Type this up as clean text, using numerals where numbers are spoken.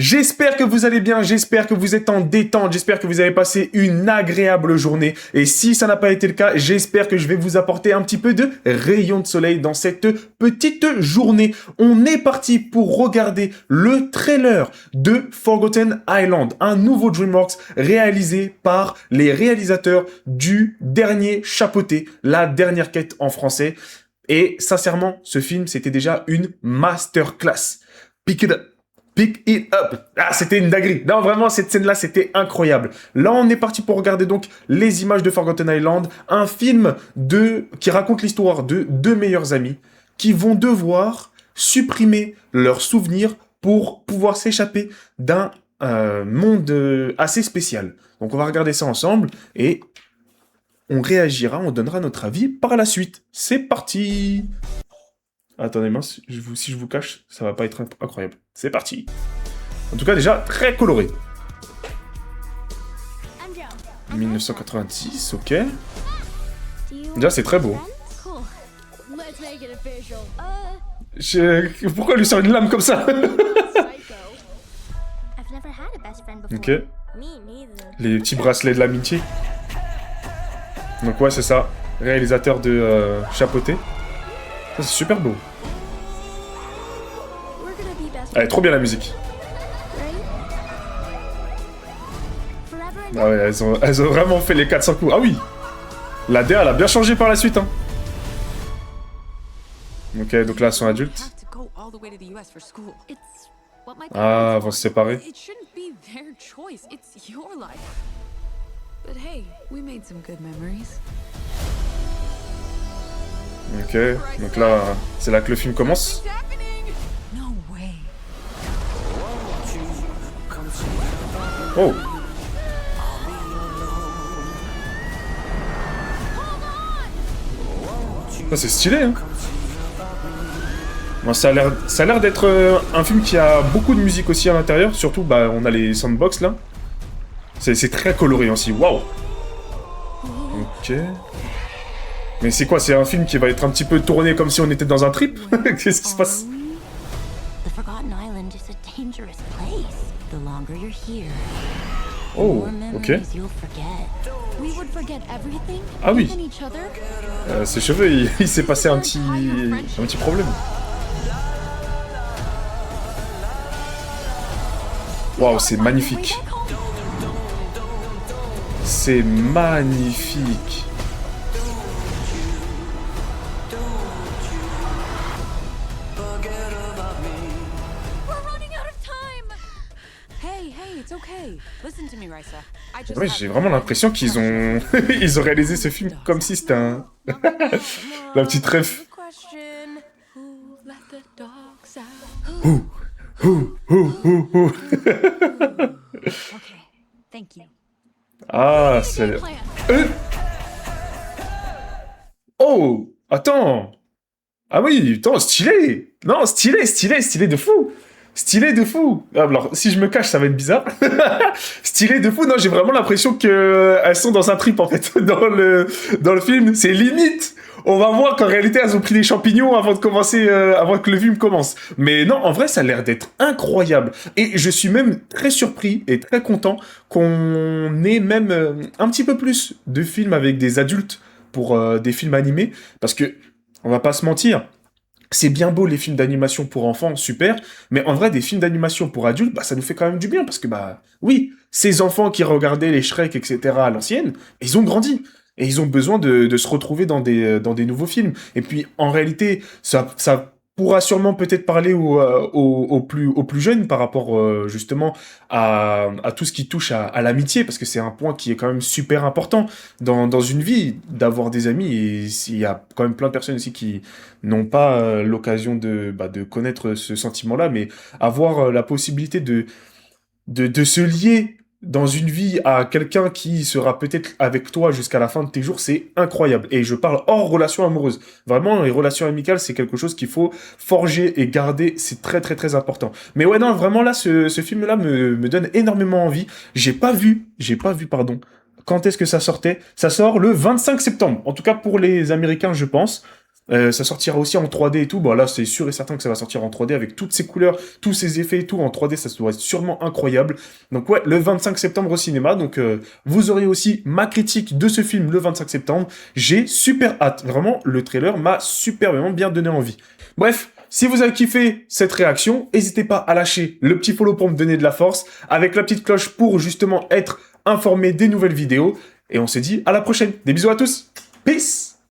J'espère que vous allez bien, j'espère que vous êtes en détente, j'espère que vous avez passé une agréable journée. Et si ça n'a pas été le cas, j'espère que je vais vous apporter un petit peu de rayon de soleil dans cette petite journée. On est parti pour regarder le trailer de Forgotten Island, un nouveau DreamWorks réalisé par les réalisateurs du dernier Chapeauté, la dernière quête en français. Et sincèrement, ce film, c'était déjà une masterclass. Pick it up. Pick it up. Ah, c'était une dinguerie. Non, vraiment, cette scène-là, c'était incroyable. Là, on est parti pour regarder donc les images de Forgotten Island, un film qui raconte l'histoire de deux meilleurs amis qui vont devoir supprimer leurs souvenirs pour pouvoir s'échapper d'un monde assez spécial. Donc, on va regarder ça ensemble et on réagira, on donnera notre avis par la suite. C'est parti! Attendez, mince, si je vous cache, ça va pas être incroyable. C'est parti. En tout cas, déjà, très coloré. 1986, ok. Déjà, c'est très beau. Pourquoi lui sort une lame comme ça? Ok. Les petits bracelets de l'amitié. Donc ouais, c'est ça. Réalisateur de Chapeauté. Ça, c'est super beau. Elle est trop bien la musique. Ah ouais, elles ont vraiment fait les 400 coups. Ah oui, la DA, elle a bien changé par la suite. Hein. Ok, donc là, elles sont adultes. Ah, elles vont se séparer. Ok, donc là, c'est là que le film commence. Oh! Ça, c'est stylé, hein? Bon, ça a l'air d'être un film qui a beaucoup de musique aussi à l'intérieur. Surtout, bah, on a les soundbox, là. C'est très coloré aussi, waouh! Ok... Mais c'est quoi? C'est un film qui va être un petit peu tourné comme si on était dans un trip? Qu'est-ce qui se passe? Oh, ok. Ah oui. Ses cheveux, il s'est passé un petit problème. Waouh, c'est magnifique. C'est magnifique. Ouais, j'ai vraiment l'impression qu'ils ont... ils ont réalisé ce film comme si c'était un... La petite ref. Ah, c'est... Oh, attends. Ah oui, attends, stylé. Non, stylé de fou. Stylé de fou. Alors, si je me cache, ça va être bizarre. Stylé de fou. Non, j'ai vraiment l'impression que elles sont dans un trip, en fait, dans le film. C'est limite. On va voir qu'en réalité, elles ont pris des champignons avant de commencer, avant que le film commence. Mais non, en vrai, ça a l'air d'être incroyable. Et je suis même très surpris et très content qu'on ait même un petit peu plus de films avec des adultes pour des films animés. Parce que, on va pas se mentir, c'est bien beau les films d'animation pour enfants, super, mais en vrai, des films d'animation pour adultes, bah, ça nous fait quand même du bien, parce que, bah, oui, ces enfants qui regardaient les Shrek, etc. à l'ancienne, ils ont grandi. Et ils ont besoin de se retrouver dans des nouveaux films. Et puis, en réalité, ça pourra sûrement peut-être parler aux plus jeunes par rapport justement à tout ce qui touche à l'amitié, parce que c'est un point qui est quand même super important dans une vie, d'avoir des amis. Et il y a quand même plein de personnes aussi qui n'ont pas l'occasion de connaître ce sentiment-là, mais avoir la possibilité de se lier dans une vie à quelqu'un qui sera peut-être avec toi jusqu'à la fin de tes jours, c'est incroyable. Et je parle hors relation amoureuse. Vraiment, les relations amicales, c'est quelque chose qu'il faut forger et garder. C'est très, très, très important. Mais ouais, non, vraiment, là, ce film-là me donne énormément envie. J'ai pas vu, pardon, quand est-ce que ça sortait. Ça sort le 25 septembre. En tout cas, pour les Américains, je pense. Ça sortira aussi en 3D et tout. Bon, là, c'est sûr et certain que ça va sortir en 3D avec toutes ces couleurs, tous ces effets et tout. En 3D, ça doit être sûrement incroyable. Donc ouais, le 25 septembre au cinéma. Donc vous aurez aussi ma critique de ce film le 25 septembre. J'ai super hâte. Vraiment, le trailer m'a superbement bien donné envie. Bref, si vous avez kiffé cette réaction, n'hésitez pas à lâcher le petit follow pour me donner de la force, avec la petite cloche pour justement être informé des nouvelles vidéos. Et on se dit à la prochaine. Des bisous à tous. Peace!